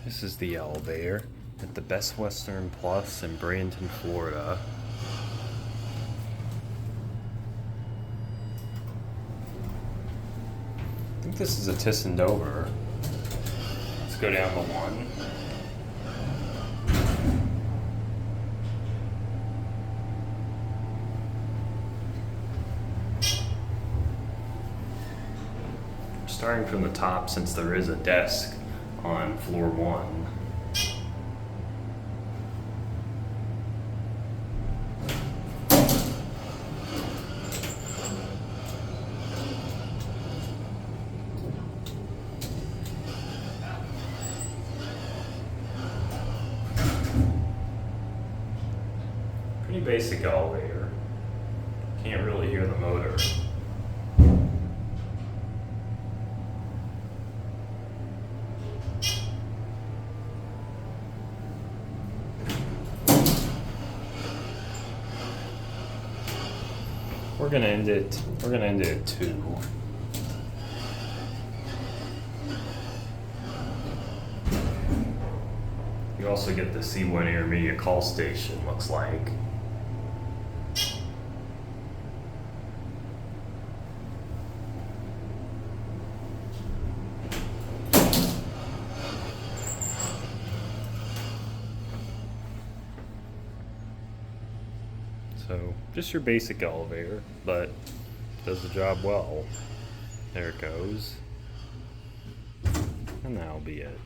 This is the elevator at the Best Western Plus in Bradenton, Florida. I think this is a ThyssenDover. Let's go down to one. Starting from the top, since there is a desk on floor one. Pretty basic elevator. Can't really hear the motor. We're gonna end it at 2. You also get the C1 intermediate call station, looks like. So, just your basic elevator, but does the job well. There it goes. And that'll be it.